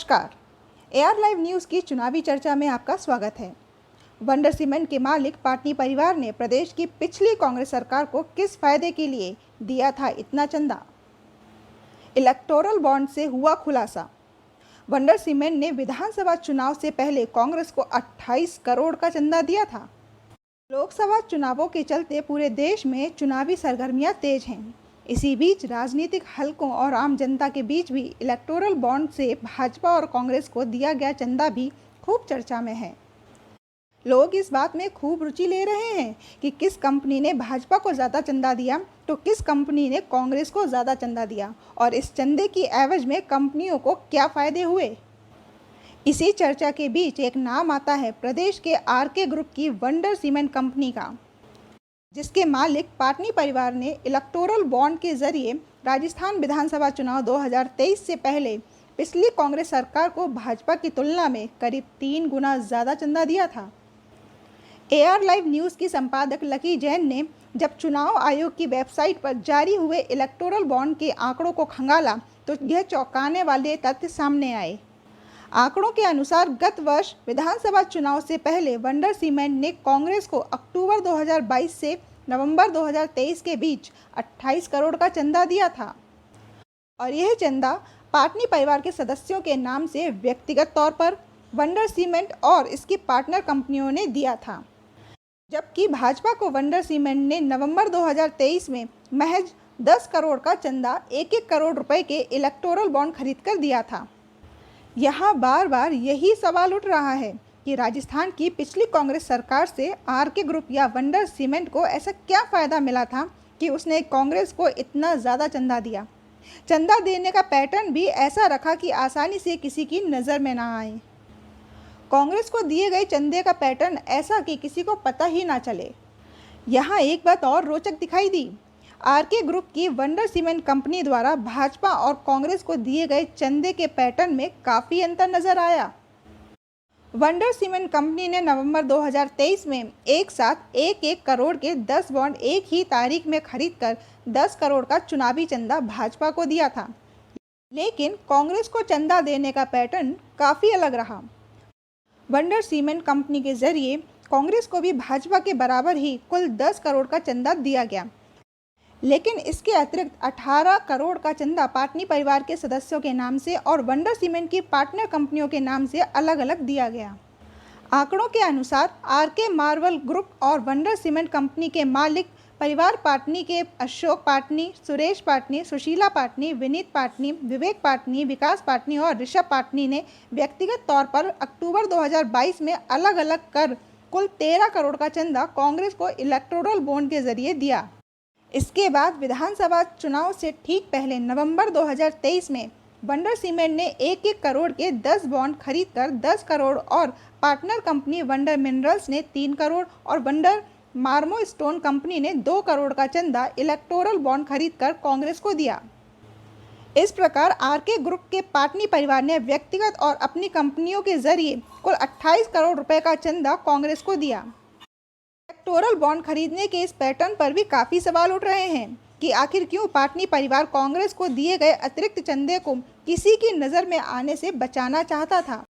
नमस्कार। AR live news की चुनावी चर्चा में आपका स्वागत है। वंडर सीमेंट के मालिक पाटनी परिवार ने प्रदेश की पिछली कांग्रेस सरकार को किस फायदे के लिए दिया था इतना चंदा? इलेक्टोरल बॉन्ड से हुआ खुलासा। वंडर सीमेंट ने विधानसभा चुनाव से पहले कांग्रेस को 28 करोड़ का चंदा दिया था। लोकसभा चुनावों के चलते पूरे देश में चुनावी सरगर्मियां तेज हैं। इसी बीच राजनीतिक हलकों और आम जनता के बीच भी इलेक्टोरल बॉन्ड से भाजपा और कांग्रेस को दिया गया चंदा भी खूब चर्चा में है। लोग इस बात में खूब रुचि ले रहे हैं कि किस कंपनी ने भाजपा को ज़्यादा चंदा दिया तो किस कंपनी ने कांग्रेस को ज़्यादा चंदा दिया और इस चंदे की एवज में कंपनियों को क्या फ़ायदे हुए। इसी चर्चा के बीच एक नाम आता है प्रदेश के आरके ग्रुप की वंडर सीमेंट कंपनी का, जिसके मालिक पाटनी परिवार ने इलेक्टोरल बॉन्ड के जरिए राजस्थान विधानसभा चुनाव 2023 से पहले पिछली कांग्रेस सरकार को भाजपा की तुलना में करीब 3 गुना ज़्यादा चंदा दिया था। एआर लाइव न्यूज़ की संपादक लकी जैन ने जब चुनाव आयोग की वेबसाइट पर जारी हुए इलेक्टोरल बॉन्ड के आंकड़ों को खंगाला तो यह चौंकाने वाले तथ्य सामने आए। आंकड़ों के अनुसार गत वर्ष विधानसभा चुनाव से पहले वंडर सीमेंट ने कांग्रेस को अक्टूबर 2022 से नवंबर 2023 के बीच 28 करोड़ का चंदा दिया था और यह चंदा पाटनी परिवार के सदस्यों के नाम से व्यक्तिगत तौर पर वंडर सीमेंट और इसकी पार्टनर कंपनियों ने दिया था, जबकि भाजपा को वंडर सीमेंट ने नवंबर 2023 में महज 10 करोड़ का चंदा 1-1 करोड़ रुपए के इलेक्टोरल बॉन्ड खरीदकर दिया था। यहाँ बार बार यही सवाल उठ रहा है कि राजस्थान की पिछली कांग्रेस सरकार से आरके ग्रुप या वंडर सीमेंट को ऐसा क्या फ़ायदा मिला था कि उसने कांग्रेस को इतना ज़्यादा चंदा दिया। चंदा देने का पैटर्न भी ऐसा रखा कि आसानी से किसी की नज़र में ना आए। कांग्रेस को दिए गए चंदे का पैटर्न ऐसा कि किसी को पता ही ना चले। यहाँ एक बात और रोचक दिखाई दी। आरके ग्रुप की वंडर सीमेंट कंपनी द्वारा भाजपा और कांग्रेस को दिए गए चंदे के पैटर्न में काफ़ी अंतर नजर आया। वंडर सीमेंट कंपनी ने नवंबर 2023 में एक साथ 1-1 करोड़ के 10 बॉन्ड एक ही तारीख में खरीदकर 10 करोड़ का चुनावी चंदा भाजपा को दिया था, लेकिन कांग्रेस को चंदा देने का पैटर्न काफ़ी अलग रहा। वंडर सीमेंट कंपनी के जरिए कांग्रेस को भी भाजपा के बराबर ही कुल 10 करोड़ का चंदा दिया गया, लेकिन इसके अतिरिक्त 18 करोड़ का चंदा पाटनी परिवार के सदस्यों के नाम से और वंडर सीमेंट की पार्टनर कंपनियों के नाम से अलग अलग दिया गया। आंकड़ों के अनुसार आरके मार्वल ग्रुप और वंडर सीमेंट कंपनी के मालिक परिवार पाटनी के अशोक पाटनी, सुरेश पाटनी, सुशीला पाटनी, विनीत पाटनी, विवेक पाटनी, विकास पाटनी और ऋषभ पाटनी ने व्यक्तिगत तौर पर अक्टूबर 2022 में अलग अलग कर कुल 13 करोड़ का चंदा कांग्रेस को इलेक्टोरल बॉन्ड के जरिए दिया। इसके बाद विधानसभा चुनाव से ठीक पहले नवंबर 2023 में वंडर सीमेंट ने 1-1 करोड़ के 10 बॉन्ड खरीदकर 10 करोड़ और पार्टनर कंपनी वंडर मिनरल्स ने 3 करोड़ और वंडर मार्मो स्टोन कंपनी ने 2 करोड़ का चंदा इलेक्टोरल बॉन्ड खरीदकर कांग्रेस को दिया। इस प्रकार आरके ग्रुप के पाटनी परिवार ने व्यक्तिगत और अपनी कंपनियों के जरिए कुल 28 करोड़ रुपए का चंदा कांग्रेस को दिया। इलेक्टोरल बॉन्ड खरीदने के इस पैटर्न पर भी काफ़ी सवाल उठ रहे हैं कि आखिर क्यों पाटनी परिवार कांग्रेस को दिए गए अतिरिक्त चंदे को किसी की नज़र में आने से बचाना चाहता था।